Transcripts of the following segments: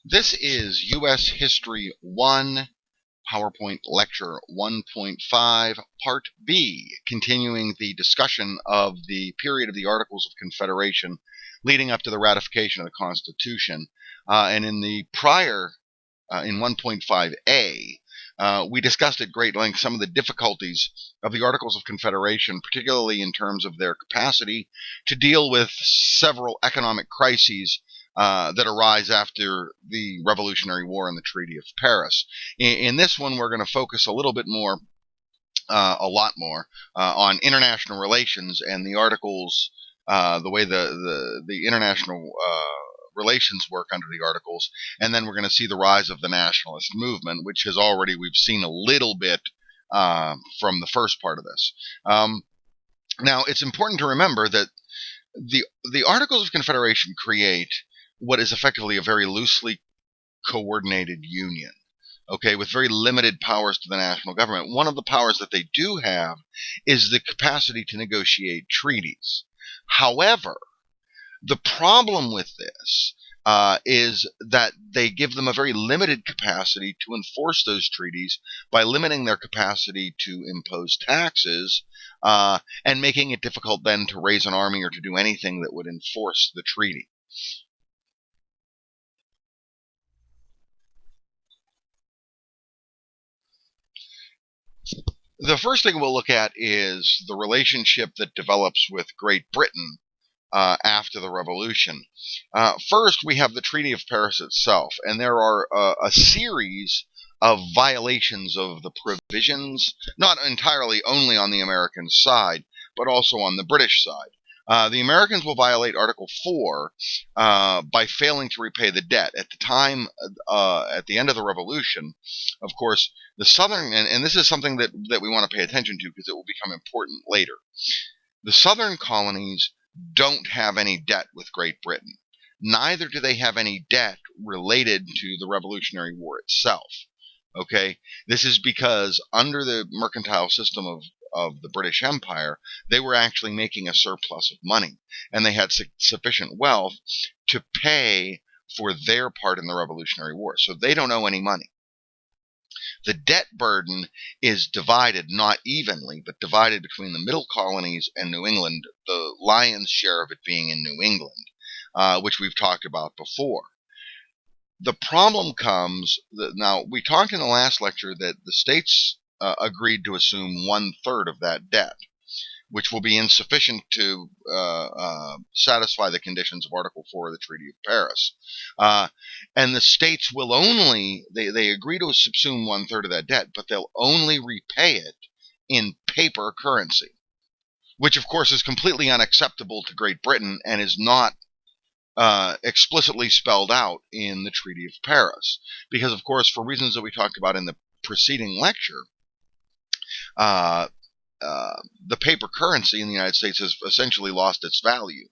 This is U.S. History 1, PowerPoint Lecture 1.5, Part B, continuing the discussion of the period of the Articles of Confederation leading up to the ratification of the Constitution. And in the prior, in 1.5a, we discussed at great length some of the difficulties of the Articles of Confederation, particularly in terms of their capacity to deal with several economic crises that arise after the Revolutionary War and the Treaty of Paris. In this one, we're going to focus a little bit more, a lot more, on international relations and the Articles, the way the international relations work under the Articles, and then we're going to see the rise of the nationalist movement, which has already we've seen a little bit from the first part of this. Now, it's important to remember that the Articles of Confederation create what is effectively a very loosely coordinated union, okay, with very limited powers to the national government. One of the powers that they do have is the capacity to negotiate treaties. However, the problem with this is that they give them a very limited capacity to enforce those treaties by limiting their capacity to impose taxes and making it difficult then to raise an army or to do anything that would enforce the treaty. The first thing we'll look at is the relationship that develops with Great Britain after the Revolution. First, we have the Treaty of Paris itself, and there are a series of violations of the provisions, not entirely only on the American side, but also on the British side. The Americans will violate Article 4 by failing to repay the debt. At the time, at the end of the Revolution, of course, the Southern, and this is something that we want to pay attention to because it will become important later. The Southern colonies don't have any debt with Great Britain. Neither do they have any debt related to the Revolutionary War itself. Okay, this is because under the mercantile system of the British Empire, they were actually making a surplus of money, and they had sufficient wealth to pay for their part in the Revolutionary War. So they don't owe any money. The debt burden is divided not evenly, but divided between the middle colonies and New England, the lion's share of it being in New England, which we've talked about before. The problem comes that now we talked in the last lecture that the states agreed to assume 1/3 of that debt, which will be insufficient to satisfy the conditions of Article 4 of the Treaty of Paris. And the states will only, they agree to subsume 1/3 of that debt, but they'll only repay it in paper currency, which of course is completely unacceptable to Great Britain and is not explicitly spelled out in the Treaty of Paris. Because, of course, for reasons that we talked about in the preceding lecture, the paper currency in the United States has essentially lost its value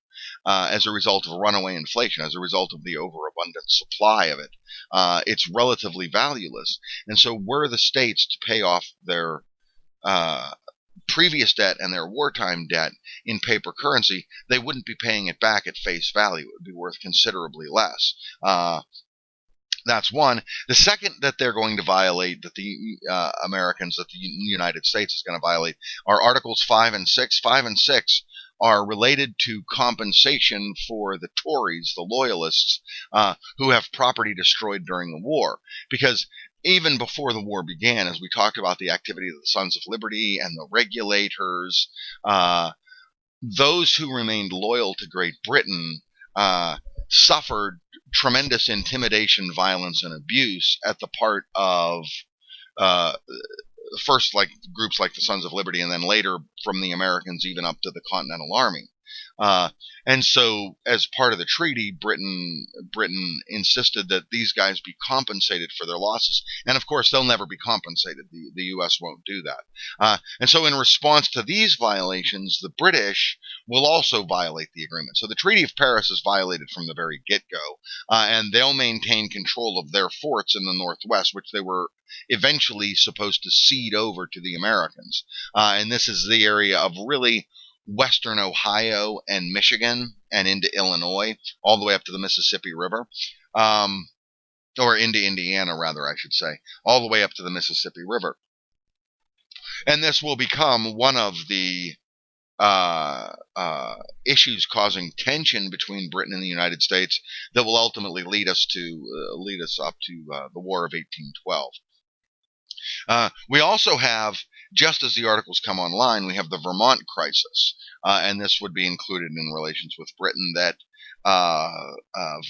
as a result of runaway inflation, as a result of the overabundant supply of it. It's relatively valueless. And so were the states to pay off their previous debt and their wartime debt in paper currency, they wouldn't be paying it back at face value. It would be worth considerably less. That's one. The second that they're going to violate, that the Americans, that the United States is going to violate, are Articles 5 and 6. 5 and 6 are related to compensation for the Tories, the Loyalists, who have property destroyed during the war. Because even before the war began, as we talked about the activity of the Sons of Liberty and the Regulators, those who remained loyal to Great Britain suffered tremendous intimidation, violence, and abuse at the part of first like groups like the Sons of Liberty, and then later from the Americans even up to the Continental Army. And so, as part of the treaty, Britain insisted that these guys be compensated for their losses. And of course, they'll never be compensated. The U.S. won't do that. And so, in response to these violations, the British will also violate the agreement. So the Treaty of Paris is violated from the very get-go, and they'll maintain control of their forts in the Northwest, which they were eventually supposed to cede over to the Americans. And this is the area of really western Ohio and Michigan and into Illinois, all the way up to the Mississippi River. or into Indiana, rather, I should say, all the way up to the Mississippi River. And this will become one of the issues causing tension between Britain and the United States that will ultimately lead us up to the War of 1812. We also have, just as the articles come online, we have the Vermont crisis, and this would be included in relations with Britain, that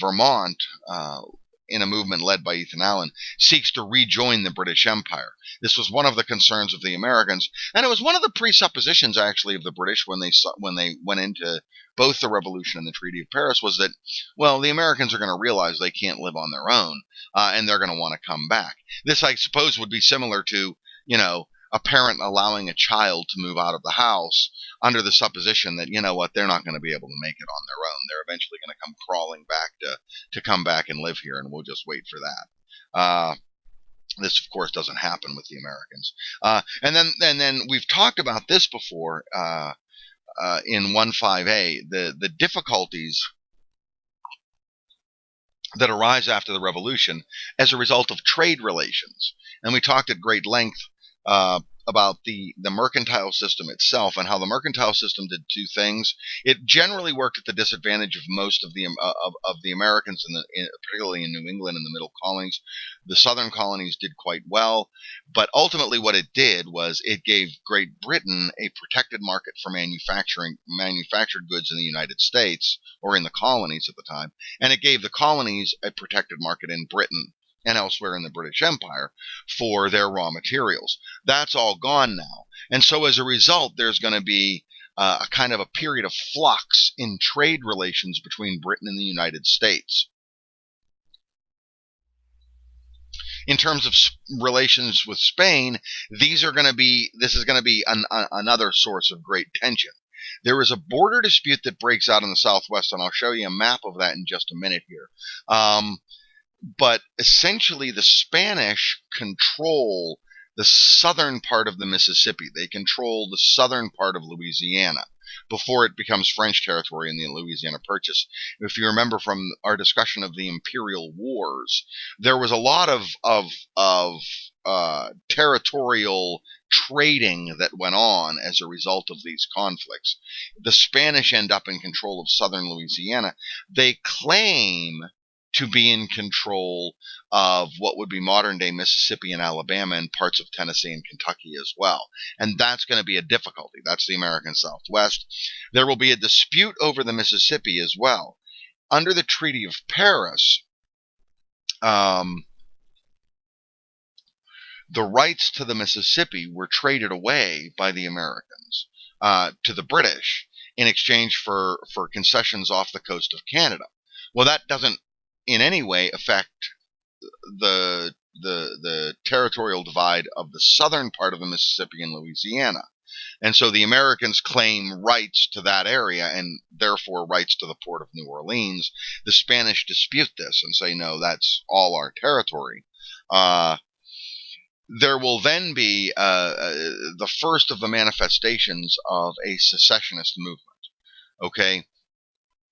Vermont, in a movement led by Ethan Allen, seeks to rejoin the British Empire. This was one of the concerns of the Americans, and it was one of the presuppositions, actually, of the British when they went into both the Revolution and the Treaty of Paris, was that, well, the Americans are going to realize they can't live on their own, and they're going to want to come back. This, I suppose, would be similar to, a parent allowing a child to move out of the house under the supposition that, they're not going to be able to make it on their own. They're eventually going to come crawling back to come back and live here, and we'll just wait for that. This, of course, doesn't happen with the Americans. And then we've talked about this before in 15A, the difficulties that arise after the Revolution as a result of trade relations. And we talked at great length about the mercantile system itself, and how the mercantile system did two things. It generally worked at the disadvantage of most of the Americans, particularly in New England and the middle colonies. The southern colonies did quite well, but ultimately what it did was it gave Great Britain a protected market for manufactured goods in the United States, or in the colonies at the time, and it gave the colonies a protected market in Britain and elsewhere in the British Empire for their raw materials. That's all gone now. And so as a result, there's going to be a kind of a period of flux in trade relations between Britain and the United States. In terms of relations with Spain, this is going to be another source of great tension. There is a border dispute that breaks out in the Southwest, and I'll show you a map of that in just a minute here. But essentially, the Spanish control the southern part of the Mississippi. They control the southern part of Louisiana before it becomes French territory in the Louisiana Purchase. If you remember from our discussion of the Imperial Wars, there was a lot of territorial trading that went on as a result of these conflicts. The Spanish end up in control of southern Louisiana. They claim to be in control of what would be modern-day Mississippi and Alabama, and parts of Tennessee and Kentucky as well. And that's going to be a difficulty. That's the American Southwest. There will be a dispute over the Mississippi as well. Under the Treaty of Paris, the rights to the Mississippi were traded away by the Americans to the British in exchange for concessions off the coast of Canada. Well, that doesn't in any way affect the territorial divide of the southern part of the Mississippi and Louisiana. And so the Americans claim rights to that area, and therefore rights to the port of New Orleans. The Spanish dispute this and say, no, that's all our territory. There will then be the first of the manifestations of a secessionist movement. Okay?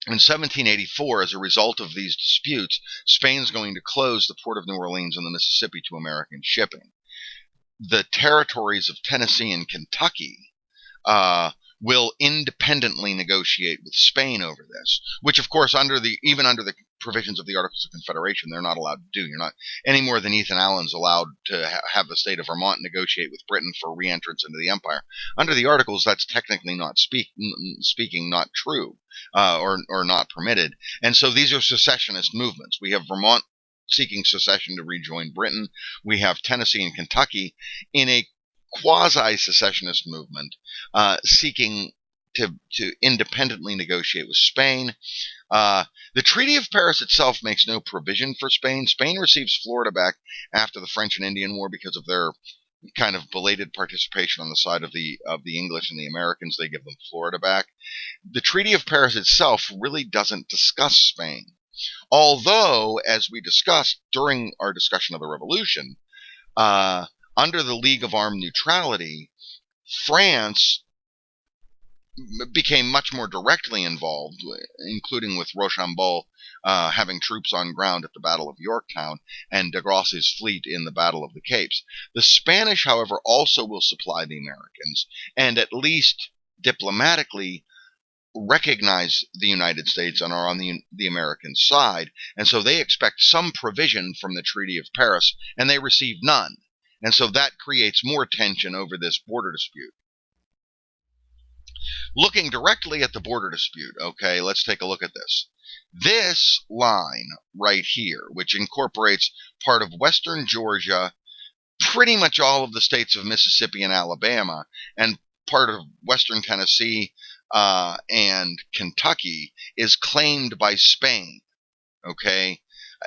In 1784, as a result of these disputes, Spain's going to close the port of New Orleans and the Mississippi to American shipping. The territories of Tennessee and Kentucky will independently negotiate with Spain over this, which, of course, even under the provisions of the Articles of Confederation, they're not allowed to do. You're not any more than Ethan Allen's allowed to have the state of Vermont negotiate with Britain for re-entrance into the empire. Under the Articles, that's technically not speaking not true, or not permitted. And so these are secessionist movements. We have Vermont seeking secession to rejoin Britain. We have Tennessee and Kentucky in a quasi-secessionist movement seeking to independently negotiate with Spain. The Treaty of Paris itself makes no provision for Spain. Spain receives Florida back after the French and Indian War because of their kind of belated participation on the side of the English and the Americans. They give them Florida back. The Treaty of Paris itself really doesn't discuss Spain. Although, as we discussed during our discussion of the Revolution, under the League of Armed Neutrality, France became much more directly involved, including with Rochambeau having troops on ground at the Battle of Yorktown and de Grasse's fleet in the Battle of the Capes. The Spanish, however, also will supply the Americans, and at least diplomatically recognize the United States and are on the American side, and so they expect some provision from the Treaty of Paris, and they receive none. And so that creates more tension over this border dispute. Looking directly at the border dispute, okay, let's take a look at this. This line right here, which incorporates part of western Georgia, pretty much all of the states of Mississippi and Alabama, and part of western Tennessee and Kentucky, is claimed by Spain, okay,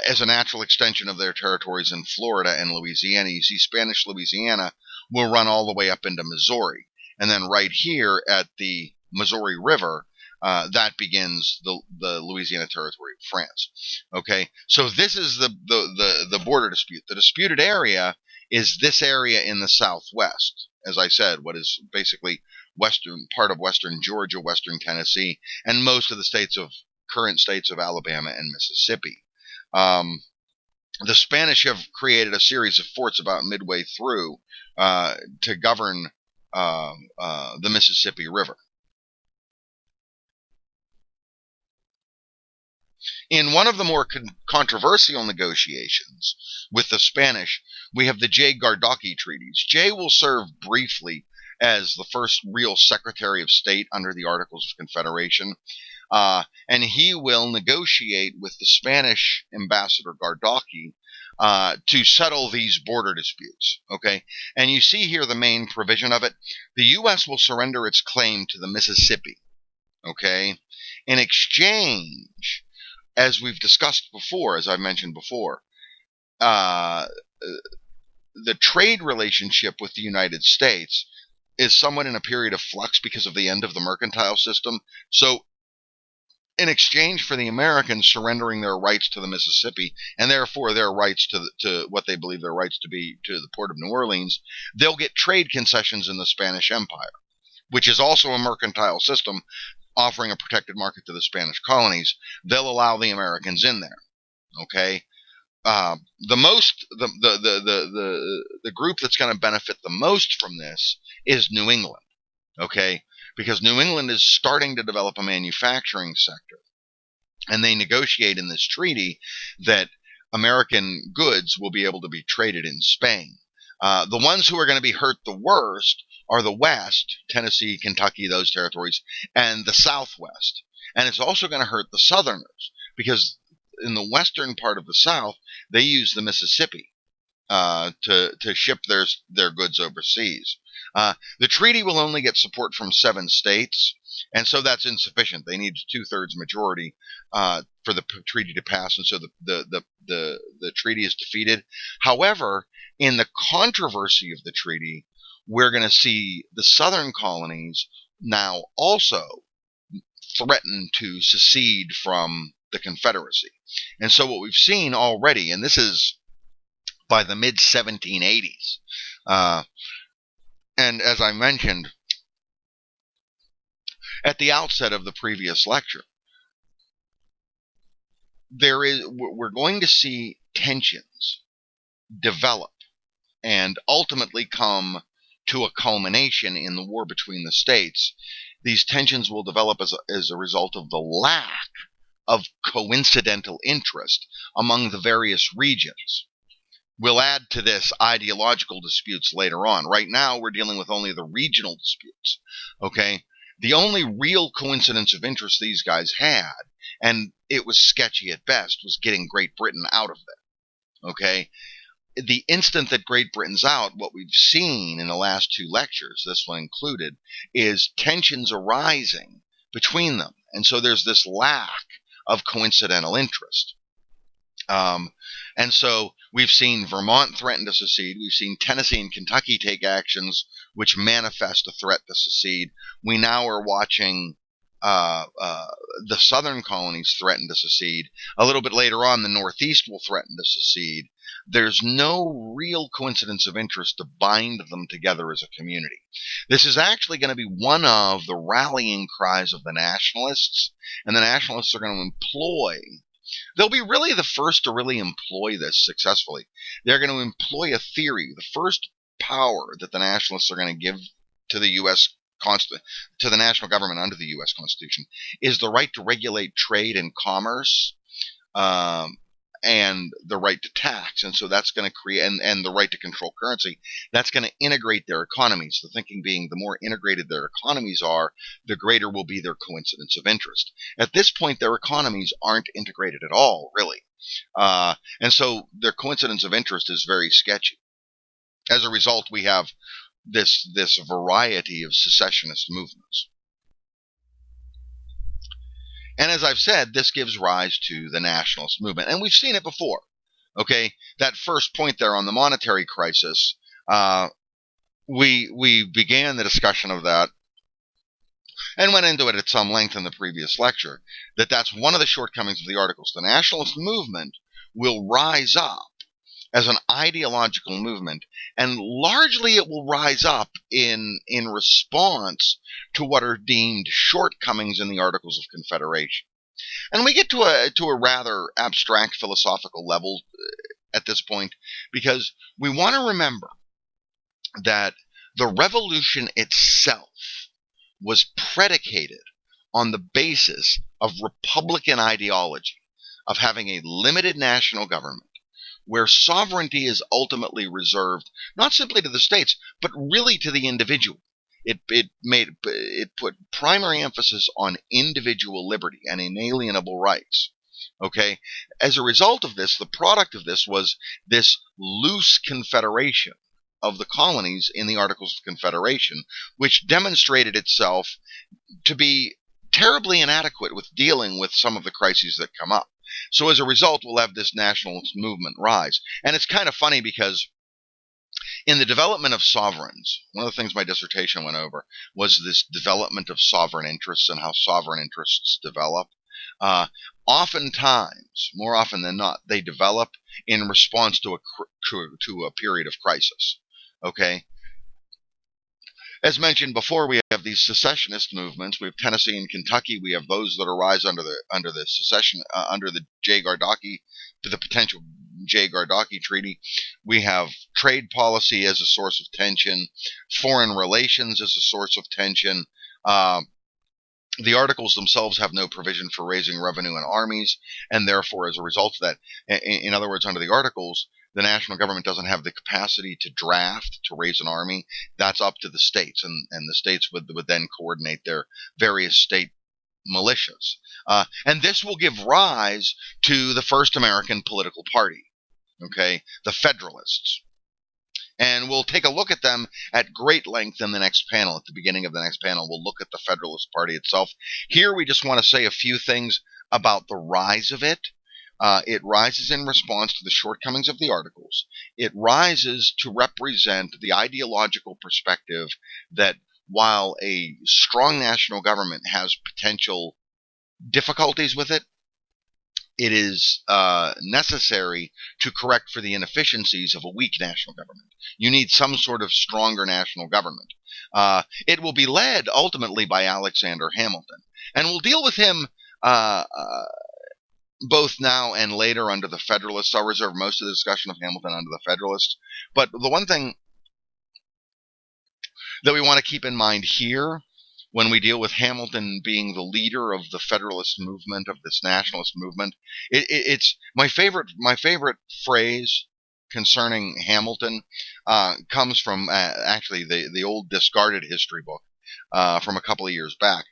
as a natural extension of their territories in Florida and Louisiana. You see, Spanish Louisiana will run all the way up into Missouri. And then right here at the Missouri River, that begins the Louisiana territory of France. Okay, so this is the border dispute. The disputed area is this area in the southwest, as I said, what is basically part of western Georgia, western Tennessee, and most of the current states of Alabama and Mississippi. The Spanish have created a series of forts about midway through to govern the Mississippi River. In one of the more controversial negotiations with the Spanish, we have the Jay-Gardoqui treaties. Jay will serve briefly as the first real Secretary of State under the Articles of Confederation, and he will negotiate with the Spanish ambassador Gardoqui to settle these border disputes. Okay, and you see here the main provision of it. The U.S. will surrender its claim to the Mississippi. Okay, in exchange, as we've discussed before, as I've mentioned before, the trade relationship with the United States is somewhat in a period of flux because of the end of the mercantile system. So in exchange for the Americans surrendering their rights to the Mississippi, and therefore their rights to what they believe their rights to be to the port of New Orleans, they'll get trade concessions in the Spanish Empire, which is also a mercantile system offering a protected market to the Spanish colonies. They'll allow the Americans in there. Okay, the group that's going to benefit the most from this is New England. Okay, because New England is starting to develop a manufacturing sector, and they negotiate in this treaty that American goods will be able to be traded in Spain. The ones who are going to be hurt the worst are the West, Tennessee, Kentucky, those territories, and the Southwest. And it's also going to hurt the Southerners, because in the western part of the South, they use the Mississippi to ship their goods overseas. The treaty will only get support from 7 states, and so that's insufficient. They need 2/3 majority for the treaty to pass, and so the treaty is defeated. However, in the controversy of the treaty, we're going to see the southern colonies now also threaten to secede from the Confederacy. And so what we've seen already, and this is by the mid-1780s, and as I mentioned at the outset of the previous lecture, we're going to see tensions develop and ultimately come to a culmination in the war between the states. These tensions will develop as a result of the lack of coincidental interest among the various regions. We'll add to this ideological disputes later on. Right now, we're dealing with only the regional disputes. Okay? The only real coincidence of interest these guys had, and it was sketchy at best, was getting Great Britain out of there. Okay? The instant that Great Britain's out, what we've seen in the last 2 lectures, this one included, is tensions arising between them. And so there's this lack of coincidental interest. And so we've seen Vermont threaten to secede. We've seen Tennessee and Kentucky take actions which manifest a threat to secede. We now are watching uh, uh, the southern colonies threaten to secede. A little bit later on, the Northeast will threaten to secede. There's no real coincidence of interest to bind them together as a community. This is actually going to be one of the rallying cries of the nationalists, and the nationalists are going to employ. They'll be really the first to really employ this successfully. They're going to employ a theory. The first power that the nationalists are going to give to the U.S. to the national government under the U.S. Constitution is the right to regulate trade and commerce, um, and the right to tax. And so that's going to create, and the right to control currency. That's going to integrate their economies. The thinking being the more integrated their economies are, the greater will be their coincidence of interest. At this point, their economies aren't integrated at all, really. And so their coincidence of interest is very sketchy. As a result, we have this variety of secessionist movements. And as I've said, this gives rise to the nationalist movement. And we've seen it before. Okay, that first point there on the monetary crisis, we began the discussion of that and went into it at some length in the previous lecture, that's one of the shortcomings of the Articles. The nationalist movement will rise up as an ideological movement, and largely it will rise up in response to what are deemed shortcomings in the Articles of Confederation. And we get to a rather abstract philosophical level at this point, because we want to remember that the revolution itself was predicated on the basis of Republican ideology, of having a limited national government, where sovereignty is ultimately reserved not simply to the states, but really to the individual. It put primary emphasis on individual liberty and inalienable rights. Okay, as a result of this, the product of this was this loose confederation of the colonies in the Articles of Confederation, which demonstrated itself to be terribly inadequate with dealing with some of the crises that come up. So as a result, we'll have this nationalist movement rise. And it's kind of funny because in the development of sovereigns, one of the things my dissertation went over was this development of sovereign interests and how sovereign interests develop. Oftentimes, more often than not, they develop in response to a period of crisis. Okay, as mentioned before, we have these secessionist movements. We have Tennessee and Kentucky. We have those that arise under the secession under the the potential Jay-Gardoki Treaty. We have trade policy as a source of tension, foreign relations as a source of tension. The Articles themselves have no provision for raising revenue in armies, and therefore, as a result of that, in other words, under the Articles, the national government doesn't have the capacity to draft, to raise an army. That's up to the states, and the states would then coordinate their various state militias. And this will give rise to the first American political party, okay, the Federalists. And we'll take a look at them at great length in the next panel. At the beginning of the next panel, we'll look at the Federalist Party itself. Here, we just want to say a few things about the rise of it. It rises in response to the shortcomings of the Articles. It rises to represent the ideological perspective that while a strong national government has potential difficulties with it, it is necessary to correct for the inefficiencies of a weak national government. You need some sort of stronger national government. It will be led ultimately by Alexander Hamilton, and we'll deal with him both now and later under the Federalists. I'll reserve most of the discussion of Hamilton under the Federalists. But the one thing that we want to keep in mind here when we deal with Hamilton being the leader of the Federalist movement, of this nationalist movement, it's my favorite phrase concerning Hamilton comes from actually the old discarded history book from a couple of years back.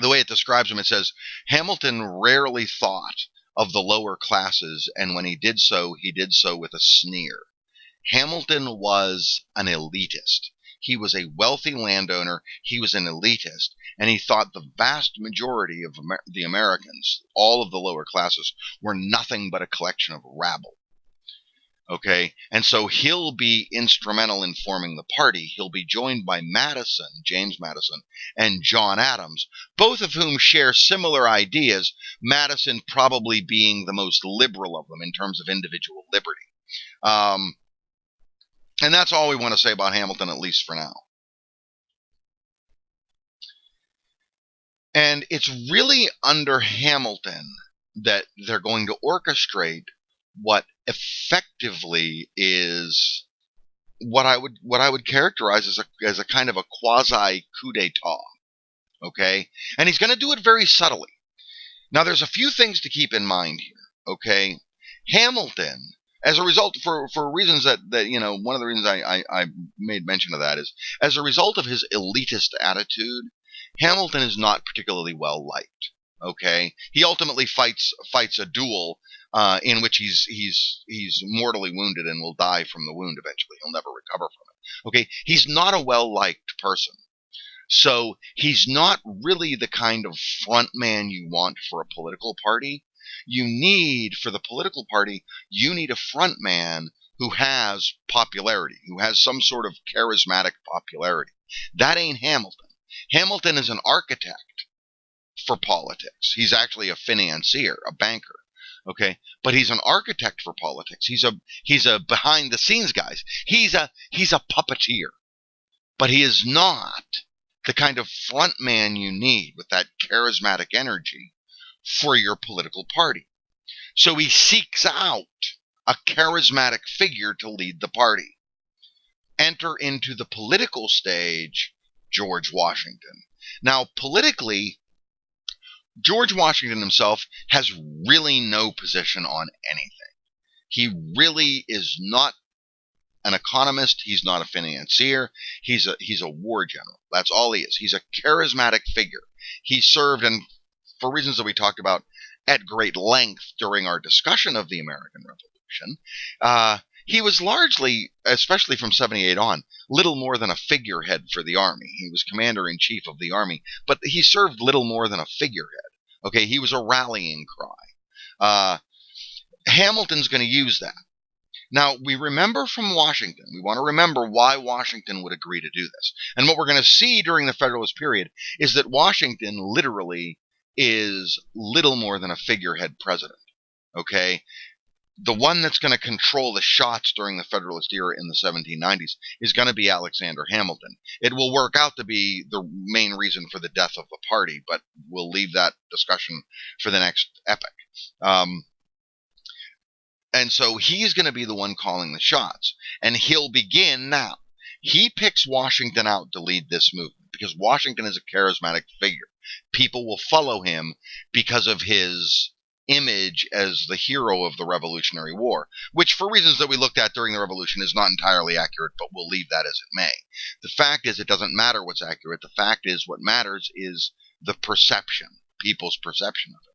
The way it describes him, it says, Hamilton rarely thought of the lower classes, and when he did so with a sneer. Hamilton was an elitist. He was a wealthy landowner. He was an elitist, and he thought the vast majority of the Americans, all of the lower classes, were nothing but a collection of rabble. Okay, and so he'll be instrumental in forming the party. He'll be joined by Madison, James Madison, and John Adams, both of whom share similar ideas, Madison probably being the most liberal of them in terms of individual liberty. Um, and that's all we want to say about Hamilton, at least for now. And it's really under Hamilton that they're going to orchestrate what effectively is what I would characterize as a kind of a quasi coup d'état. Okay, and he's going to do it very subtly. Now, there's a few things to keep in mind here. Okay, Hamilton, as a result, for reasons that one of the reasons I made mention of that is as a result of his elitist attitude, Hamilton is not particularly well liked. Okay, he ultimately fights a duel in which he's mortally wounded and will die from the wound eventually. He'll never recover from it. Okay, he's not a well liked person. So he's not really the kind of front man you want for a political party. For the political party, you need a front man who has popularity, who has some sort of charismatic popularity. That ain't Hamilton. Hamilton is an architect for politics. He's actually a financier, a banker. Okay, but he's an architect for politics. He's a behind the scenes guy. He's a puppeteer, but he is not the kind of front man you need with that charismatic energy for your political party. So he seeks out a charismatic figure to lead the party. Enter into the political stage George Washington. Now, politically, George Washington himself has really no position on anything. He really is not an economist. He's not a financier. He's a war general. That's all he is. He's a charismatic figure. He served, and for reasons that we talked about at great length during our discussion of the American Revolution, he was largely, especially from 78 on, little more than a figurehead for the army. He was commander-in-chief of the army, but he served little more than a figurehead. Okay, he was a rallying cry. Hamilton's going to use that. Now, we remember from Washington, we want to remember why Washington would agree to do this. And what we're going to see during the Federalist period is that Washington literally is little more than a figurehead president. Okay? The one that's going to control the shots during the Federalist era in the 1790s is going to be Alexander Hamilton. It will work out to be the main reason for the death of the party, but we'll leave that discussion for the next epoch. And so he's going to be the one calling the shots. And he'll begin now. He picks Washington out to lead this movement because Washington is a charismatic figure. People will follow him because of his image as the hero of the Revolutionary War, which for reasons that we looked at during the Revolution is not entirely accurate, but we'll leave that as it may. The fact is, it doesn't matter what's accurate. The fact is, what matters is the perception, people's perception of him.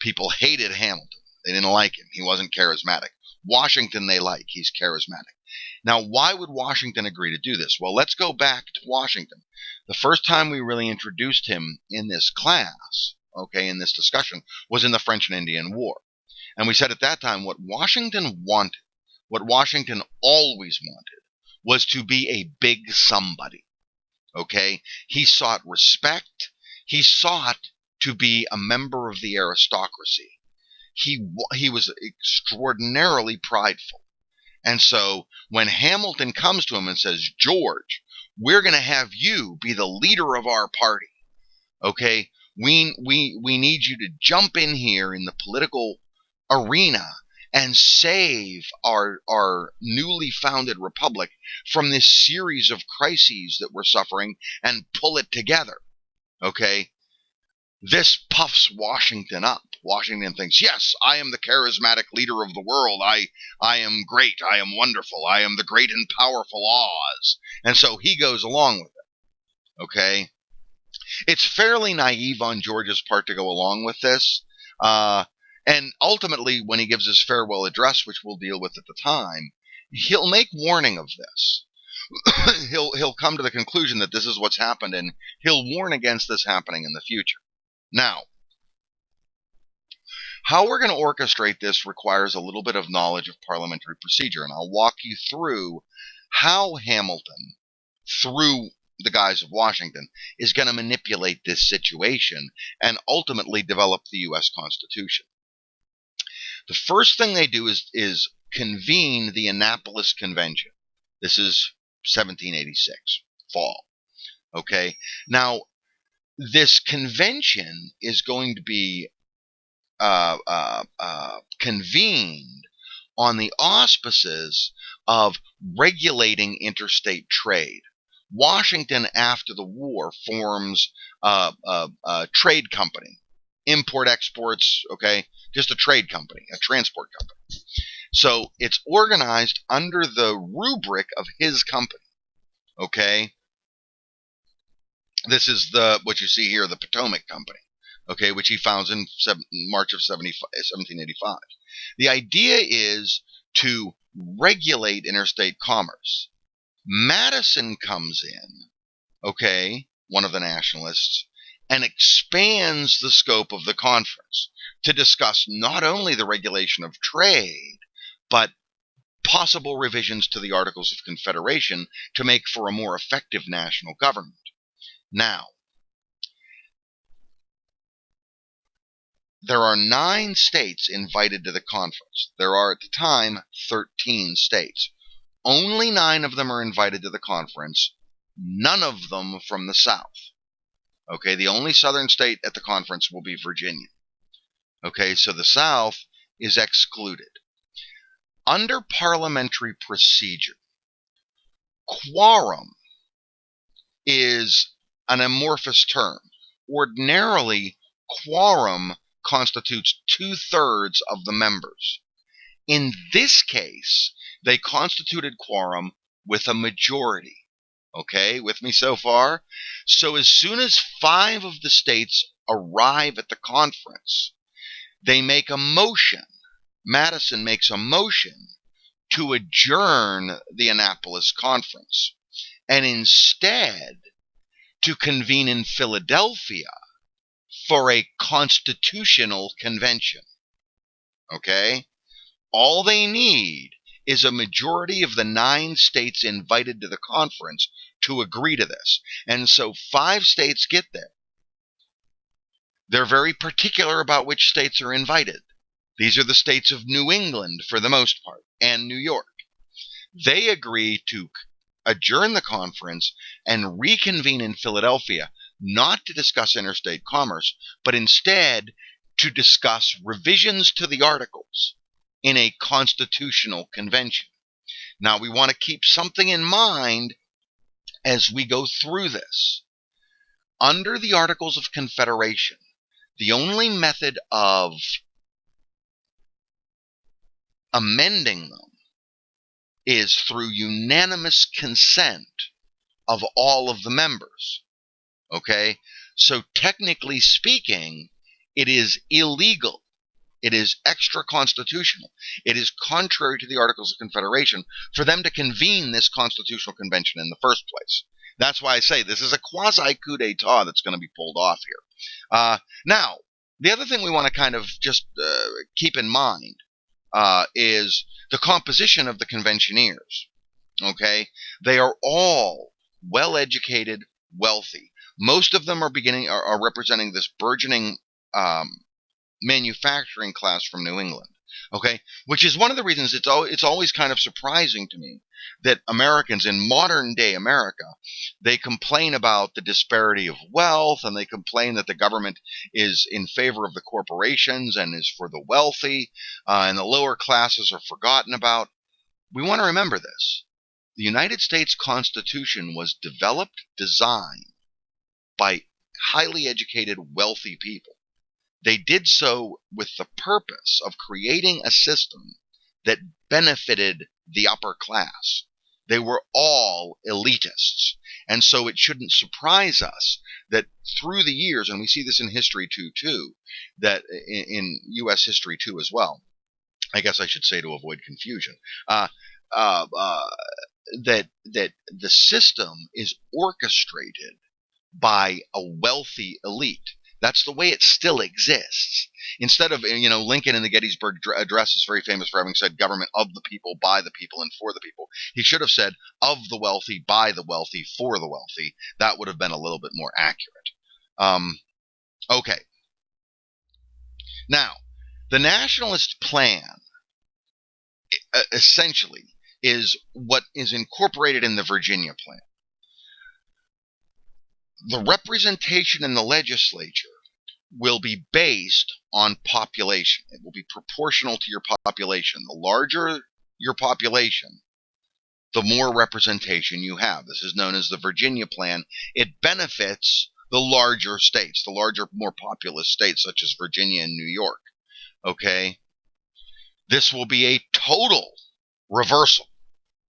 People hated Hamilton. They didn't like him. He wasn't charismatic. Washington they like. He's charismatic. Now, why would Washington agree to do this? Well, let's go back to Washington. The first time we really introduced him in this class, okay, in this discussion, was in the French and Indian War. And we said at that time what Washington wanted, what Washington always wanted, was to be a big somebody. Okay? He sought respect. He sought to be a member of the aristocracy. He was extraordinarily prideful. And so when Hamilton comes to him and says, George, we're going to have you be the leader of our party. Okay? We need you to jump in here in the political arena and save our newly founded republic from this series of crises that we're suffering and pull it together. Okay? This puffs Washington up. Washington thinks, yes, I am the charismatic leader of the world. I am great. I am wonderful. I am the great and powerful Oz. And so he goes along with it. Okay? It's fairly naive on George's part to go along with this. And ultimately, when he gives his farewell address, which we'll deal with at the time, he'll make warning of this. he'll come to the conclusion that this is what's happened, and he'll warn against this happening in the future. Now, How we're going to orchestrate this requires a little bit of knowledge of parliamentary procedure, and I'll walk you through how Hamilton, through the guise of Washington, is going to manipulate this situation and ultimately develop the U.S. Constitution. The first thing they do is convene the Annapolis Convention. This is 1786, fall. Okay, now this convention is going to be convened on the auspices of regulating interstate trade. Washington, after the war, forms a trade company, import exports, okay, just a trade company, a transport company. So it's organized under the rubric of his company, okay. This is what you see here, the Potomac Company, okay, which he founds in March of 1785. The idea is to regulate interstate commerce. Madison comes in, okay, one of the nationalists, and expands the scope of the conference to discuss not only the regulation of trade, but possible revisions to the Articles of Confederation to make for a more effective national government. Now, there are 9 states invited to the conference. There are, at the time, 13 states. Only 9 of them are invited to the conference, none of them from the South. Okay, the only southern state at the conference will be Virginia. Okay, so the South is excluded. Under parliamentary procedure, quorum is an amorphous term. Ordinarily, quorum constitutes 2/3 of the members. In this case, they constituted quorum with a majority. Okay, with me so far? So as soon as 5 of the states arrive at the conference, they make a motion. Madison makes a motion to adjourn the Annapolis Conference and instead to convene in Philadelphia for a constitutional convention. Okay? All they need is a majority of the 9 states invited to the conference to agree to this. And so 5 states get there. They're very particular about which states are invited. These are the states of New England, for the most part, and New York. They agree to adjourn the conference and reconvene in Philadelphia, not to discuss interstate commerce, but instead to discuss revisions to the Articles in a constitutional convention. Now, we want to keep something in mind as we go through this. Under the Articles of Confederation, the only method of amending them is through unanimous consent of all of the members. Okay? So technically speaking, it is illegal. It is extra-constitutional. It is contrary to the Articles of Confederation for them to convene this constitutional convention in the first place. That's why I say this is a quasi-coup d'etat that's going to be pulled off here. Now, the other thing we want to kind of just keep in mind is the composition of the conventioneers. Okay? They are all well-educated, wealthy. Most of them are representing this burgeoning manufacturing class from New England. Okay, which is one of the reasons it's always kind of surprising to me that Americans in modern day America, they complain about the disparity of wealth, and they complain that the government is in favor of the corporations and is for the wealthy, and the lower classes are forgotten about. We want to remember this. The United States Constitution was developed, designed by highly educated, wealthy people. They did so with the purpose of creating a system that benefited the upper class. They were all elitists. And so it shouldn't surprise us that through the years, and we see this in history too, that in U.S. history too as well, I guess I should say to avoid confusion, that the system is orchestrated by a wealthy elite. That's the way it still exists. Instead of, Lincoln in the Gettysburg Address is very famous for having said government of the people, by the people, and for the people. He should have said of the wealthy, by the wealthy, for the wealthy. That would have been a little bit more accurate. Okay. Now, the nationalist plan essentially is what is incorporated in the Virginia plan. The representation in the legislature will be based on population. It will be proportional to your population. The larger your population, the more representation you have. This is known as the Virginia plan. It benefits the larger states, the larger, more populous states such as Virginia and New York. Okay? This will be a total reversal.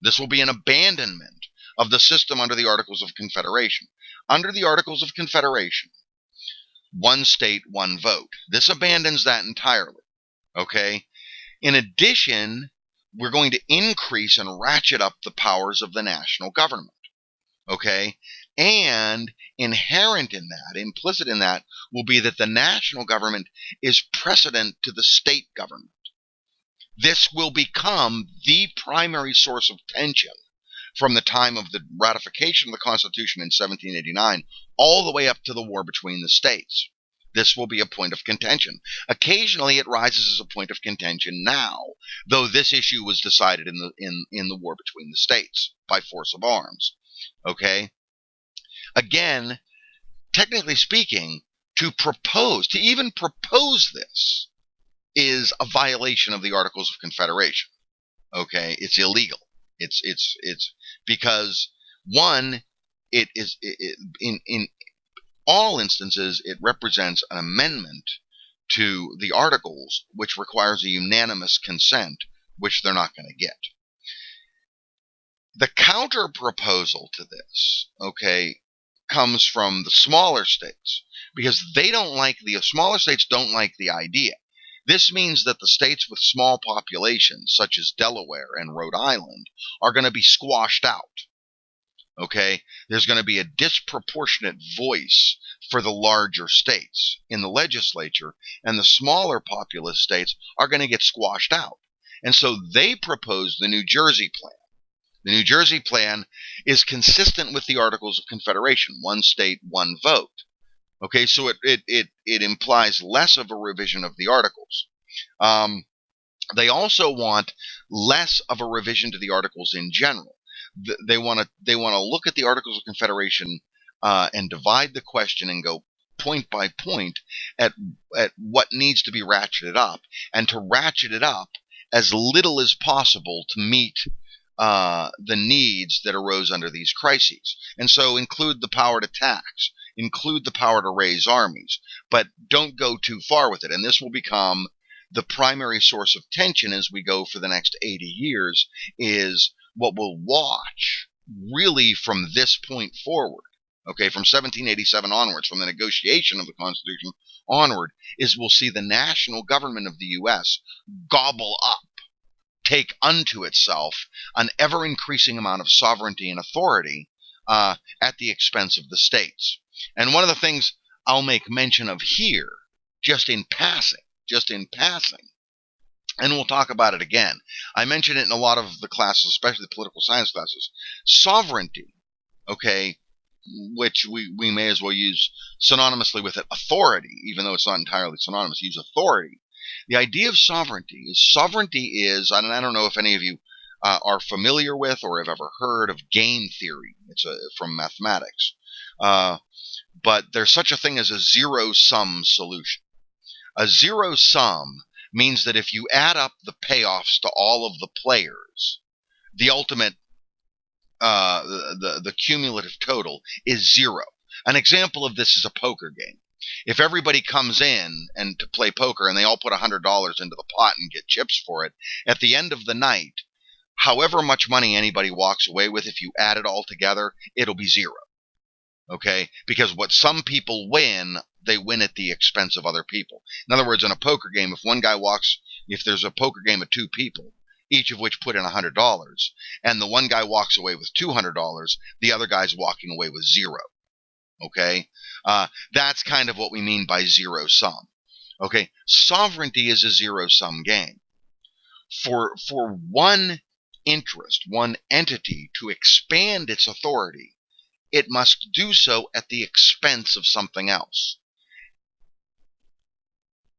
This will be an abandonment of the system under the Articles of Confederation. Under the Articles of Confederation, one state, one vote. This abandons that entirely. Okay? In addition, we're going to increase and ratchet up the powers of the national government. Okay? And inherent in that, implicit in that, will be that the national government is precedent to the state government. This will become the primary source of tension from the time of the ratification of the Constitution in 1789 all the way up to the war between the states. This will be a point of contention. Occasionally it rises as a point of contention now, though this issue was decided in the war between the states by force of arms. Okay? Again, technically speaking, to even propose this is a violation of the Articles of Confederation. Okay? It's illegal. It's because, one, in all instances, it represents an amendment to the Articles, which requires a unanimous consent, which they're not going to get. The counter proposal to this, okay, comes from the smaller states, because smaller states don't like the idea. This means that the states with small populations, such as Delaware and Rhode Island, are going to be squashed out. Okay? There's going to be a disproportionate voice for the larger states in the legislature, and the smaller populous states are going to get squashed out. And so they proposed the New Jersey plan. The New Jersey plan is consistent with the Articles of Confederation, one state, one vote. Okay, so it implies less of a revision of the Articles. They also want less of a revision to the Articles in general. They want to look at the Articles of Confederation and divide the question and go point by point at what needs to be ratcheted up, and to ratchet it up as little as possible to meet the needs that arose under these crises. And so include the power to tax, include the power to raise armies, but don't go too far with it. And this will become the primary source of tension as we go for the next 80 years, is what we'll watch really from this point forward. Okay, from 1787 onwards, from the negotiation of the Constitution onward, is we'll see the national government of the U.S. gobble up, take unto itself an ever-increasing amount of sovereignty and authority at the expense of the states. And one of the things I'll make mention of here, just in passing, and we'll talk about it again. I mention it in a lot of the classes, especially the political science classes. Sovereignty, okay, which we may as well use synonymously with it, authority, even though it's not entirely synonymous. Use authority. The idea of sovereignty is, and I don't know if any of you are familiar with or have ever heard of game theory. It's from mathematics. But there's such a thing as a zero-sum solution. A zero-sum means that if you add up the payoffs to all of the players, the ultimate, the cumulative total is zero. An example of this is a poker game. If everybody comes in and to play poker and they all put $100 into the pot and get chips for it, at the end of the night, however much money anybody walks away with, if you add it all together, it'll be zero. Okay? Because what some people win, they win at the expense of other people. In other words, in a poker game, if there's a poker game of two people, each of which put in $100, and the one guy walks away with $200, the other guy's walking away with zero. Okay? That's kind of what we mean by zero sum. Okay, sovereignty is a zero-sum game. For one interest, one entity to expand its authority, it must do so at the expense of something else.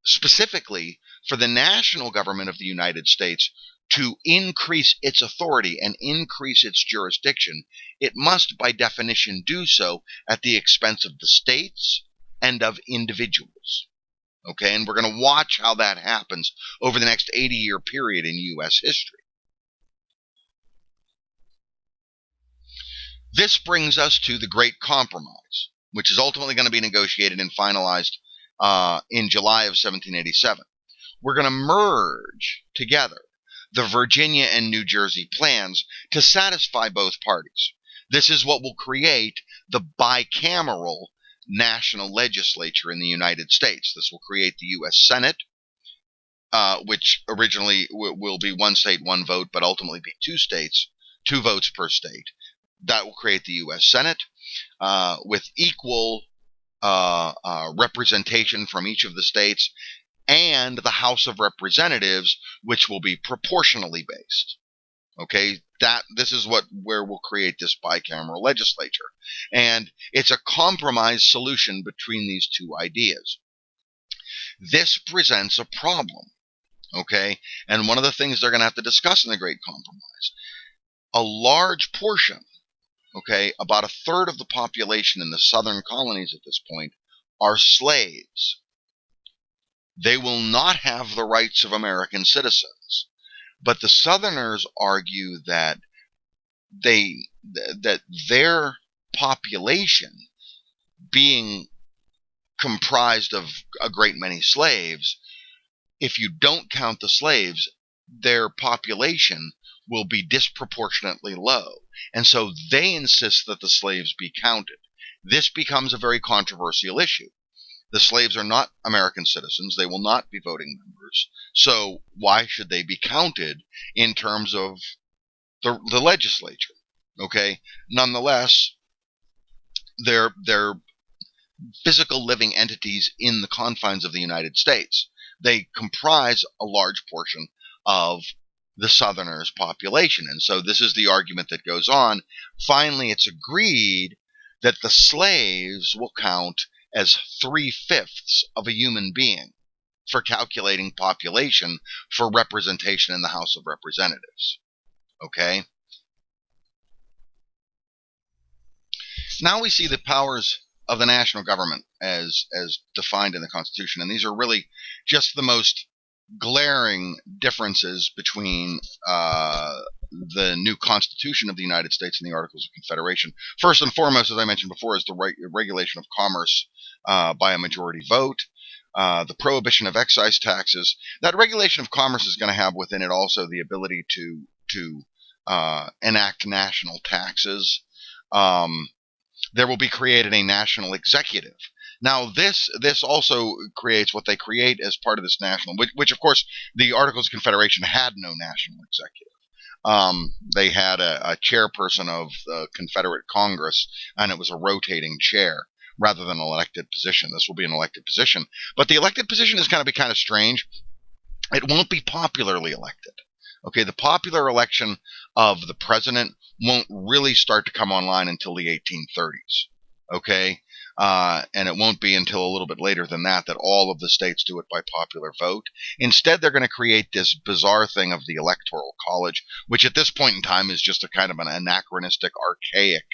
Specifically, for the national government of the United States to increase its authority and increase its jurisdiction, it must, by definition, do so at the expense of the states and of individuals. Okay, and we're going to watch how that happens over the next 80-year period in U.S. history. This brings us to the Great Compromise, which is ultimately going to be negotiated and finalized in July of 1787. We're going to merge together the Virginia and New Jersey plans to satisfy both parties. This is what will create the bicameral national legislature in the United States. This will create the U.S. Senate, which originally will be one state, one vote, but ultimately be two states, two votes per state. That will create the U.S. Senate with equal representation from each of the states, and the House of Representatives, which will be proportionally based. Okay, this is where we'll create this bicameral legislature, and it's a compromise solution between these two ideas. This presents a problem. Okay, and one of the things they're going to have to discuss in the Great Compromise, a large portion, okay, about a third of the population in the southern colonies at this point are slaves. They will not have the rights of American citizens. But the Southerners argue that their population, being comprised of a great many slaves, if you don't count the slaves, their population will be disproportionately low. And so they insist that the slaves be counted. This becomes a very controversial issue. The slaves are not American citizens. They will not be voting members. So why should they be counted in terms of the legislature? Okay. Nonetheless, they're physical living entities in the confines of the United States. They comprise a large portion of the Southerners' population. And so this is the argument that goes on. Finally, it's agreed that the slaves will count as 3/5 of a human being for calculating population for representation in the House of Representatives. Okay? Now we see the powers of the national government as defined in the Constitution, and these are really just the most glaring differences between the new Constitution of the United States and the Articles of Confederation. First and foremost, as I mentioned before, is the regulation of commerce by a majority vote, the prohibition of excise taxes. That regulation of commerce is going to have within it also the ability to enact national taxes. There will be created a national executive. Now, this also creates what they create as part of this national, which of course the Articles of Confederation had no national executive. They had a chairperson of the Confederate Congress, and it was a rotating chair rather than an elected position. This will be an elected position, but the elected position is going to be kind of strange. It won't be popularly elected. Okay, the popular election of the president won't really start to come online until the 1830s. Okay, and it won't be until a little bit later than that all of the states do it by popular vote. Instead, they're going to create this bizarre thing of the Electoral College, which at this point in time is just a kind of an anachronistic, archaic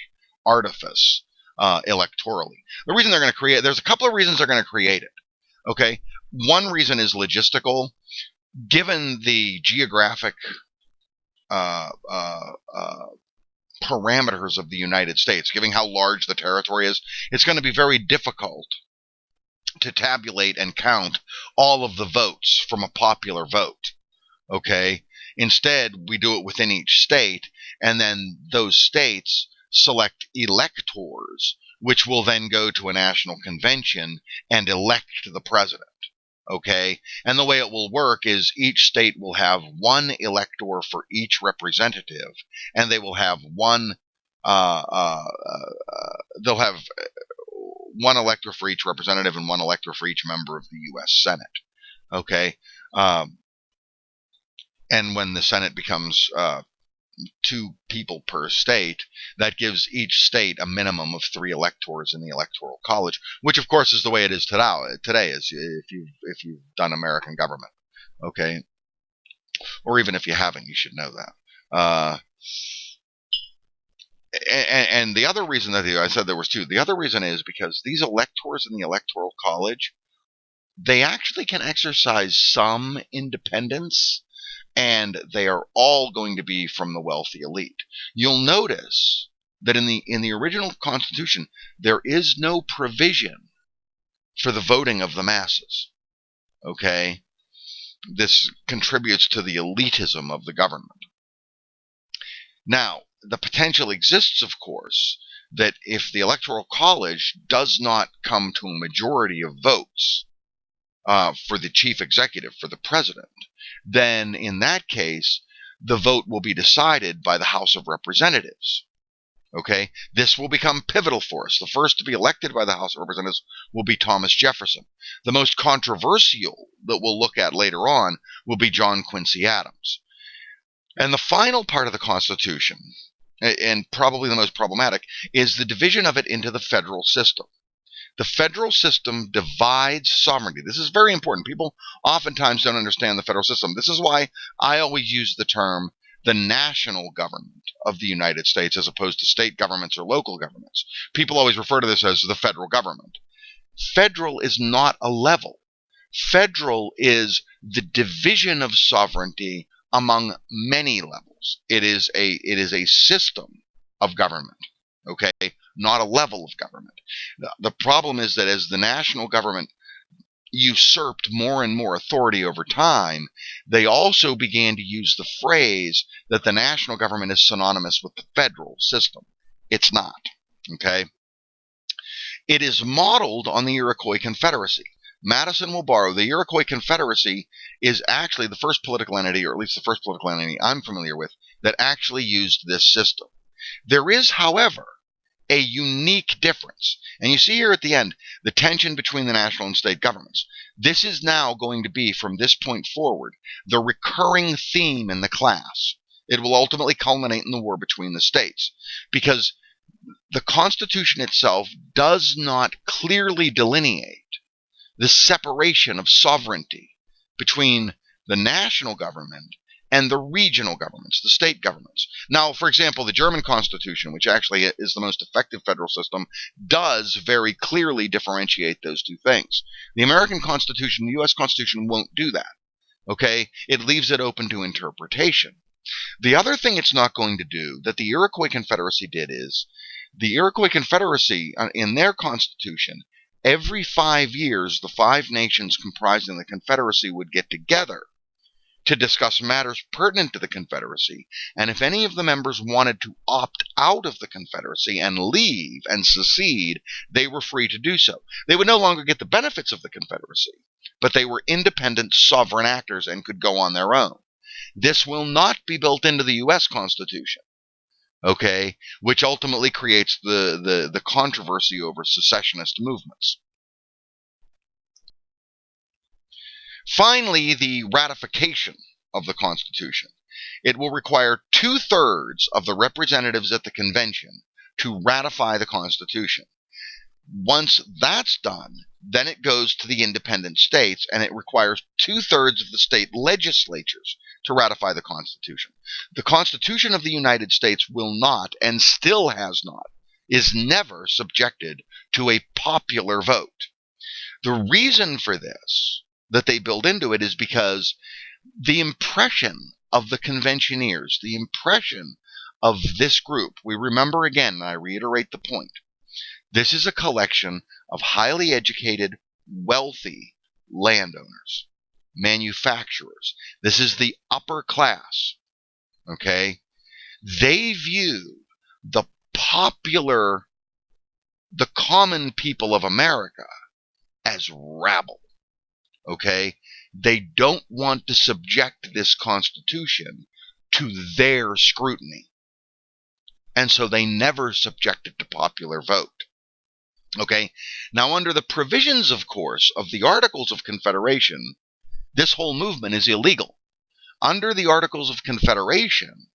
artifice electorally. The reason they're going to create, there's a couple of reasons they're going to create it. Okay, one reason is logistical. Given the geographic parameters of the United States, given how large the territory is, it's going to be very difficult to tabulate and count all of the votes from a popular vote. Okay? Instead, we do it within each state, and then those states select electors, which will then go to a national convention and elect the president. Okay, and the way it will work is each state will have one elector for each representative, and they will have they'll have one elector for each representative and one elector for each member of the U.S. Senate. Okay, and when the Senate becomes 2 people per state, that gives each state a minimum of 3 electors in the Electoral College, which of course is the way it is today. Is if you've done American government, okay, or even if you haven't, you should know that. And the other reason that I said there was 2, the other reason is because these electors in the Electoral College, they actually can exercise some independence, and they are all going to be from the wealthy elite. You'll notice that in the original Constitution, there is no provision for the voting of the masses. Okay? This contributes to the elitism of the government. Now, the potential exists, of course, that if the Electoral College does not come to a majority of votes for the chief executive, for the president, then in that case, the vote will be decided by the House of Representatives. Okay, this will become pivotal for us. The first to be elected by the House of Representatives will be Thomas Jefferson. The most controversial that we'll look at later on will be John Quincy Adams. And the final part of the Constitution, and probably the most problematic, is the division of it into the federal system. The federal system divides sovereignty. This is very important. People oftentimes don't understand the federal system. This is why I always use the term the national government of the United States as opposed to state governments or local governments. People always refer to this as the federal government. Federal is not a level. Federal is the division of sovereignty among many levels. It is a system of government. Okay, not a level of government. The problem is that as the national government usurped more and more authority over time, they also began to use the phrase that the national government is synonymous with the federal system. It's not. Okay? It is modeled on the Iroquois Confederacy. Madison will borrow. The Iroquois Confederacy is actually the first political entity, or at least the first political entity I'm familiar with, that actually used this system. There is, however, a unique difference. And you see here at the end, the tension between the national and state governments. This is now going to be, from this point forward, the recurring theme in the class. It will ultimately culminate in the war between the states, because the Constitution itself does not clearly delineate the separation of sovereignty between the national government and the regional governments, the state governments. Now, for example, the German Constitution, which actually is the most effective federal system, does very clearly differentiate those two things. The American Constitution, the U.S. Constitution, won't do that. Okay? It leaves it open to interpretation. The other thing it's not going to do that the Iroquois Confederacy did is, the Iroquois Confederacy, in their constitution, every 5 years, the 5 nations comprising the Confederacy would get together to discuss matters pertinent to the Confederacy, and if any of the members wanted to opt out of the Confederacy and leave and secede, they were free to do so. They would no longer get the benefits of the Confederacy, but they were independent sovereign actors and could go on their own. This will not be built into the U.S. Constitution, okay, which ultimately creates the controversy over secessionist movements. Finally, the ratification of the Constitution. It will require 2/3 of the representatives at the convention to ratify the Constitution. Once that's done, then it goes to the independent states, and it requires 2/3 of the state legislatures to ratify the Constitution. The Constitution of the United States will not, and still has not, is never subjected to a popular vote. The reason for this, that they build into it, is because the impression of the conventioneers, the impression of this group, we remember again, and I reiterate the point, this is a collection of highly educated, wealthy landowners, manufacturers. This is the upper class, okay? They view the common people of America as rabble. Okay? They don't want to subject this Constitution to their scrutiny. And so they never subject it to popular vote. Okay, now under the provisions, of course, of the Articles of Confederation, this whole movement is illegal. Under the Articles of Confederation,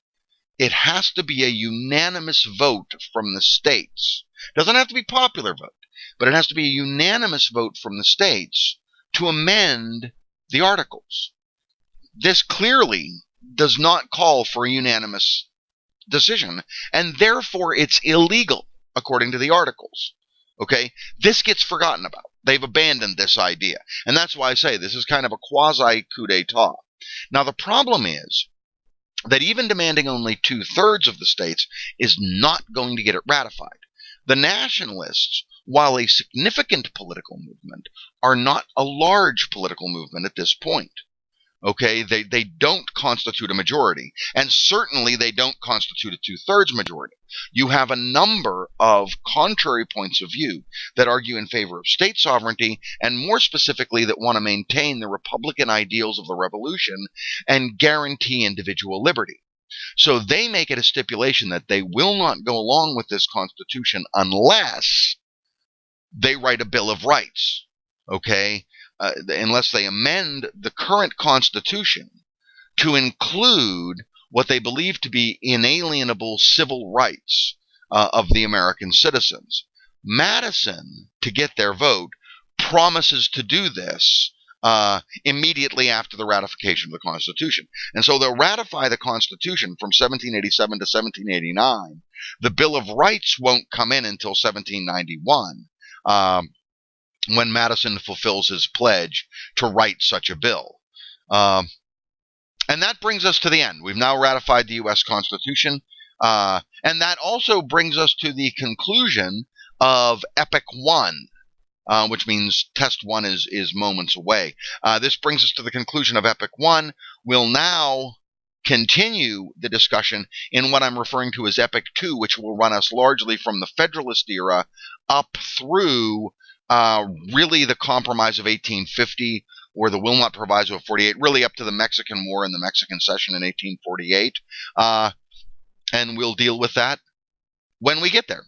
it has to be a unanimous vote from the states. It doesn't have to be popular vote, but it has to be a unanimous vote from the states to amend the Articles. This clearly does not call for a unanimous decision, and therefore it's illegal according to the Articles. Okay, this gets forgotten about. They've abandoned this idea, and that's why I say this is kind of a quasi coup d'état. Now the problem is that even demanding only 2/3 of the states is not going to get it ratified. The nationalists, while a significant political movement, are not a large political movement at this point. Okay, they don't constitute a majority, and certainly they don't constitute a 2/3 majority. You have a number of contrary points of view that argue in favor of state sovereignty, and more specifically that want to maintain the Republican ideals of the Revolution and guarantee individual liberty. So they make it a stipulation that they will not go along with this Constitution unless they write a Bill of Rights. Okay, unless they amend the current Constitution to include what they believe to be inalienable civil rights of the American citizens. Madison, to get their vote, promises to do this immediately after the ratification of the Constitution. And so they'll ratify the Constitution from 1787 to 1789. The Bill of Rights won't come in until 1791. When Madison fulfills his pledge to write such a bill. And that brings us to the end. We've now ratified the U.S. Constitution, and that also brings us to the conclusion of Epoch 1, which means Test 1 is moments away. This brings us to the conclusion of Epoch 1. We'll now continue the discussion in what I'm referring to as Epoch 2, which will run us largely from the Federalist era up through really the Compromise of 1850 or the Wilmot Proviso of 48, really up to the Mexican War and the Mexican Cession in 1848. And we'll deal with that when we get there.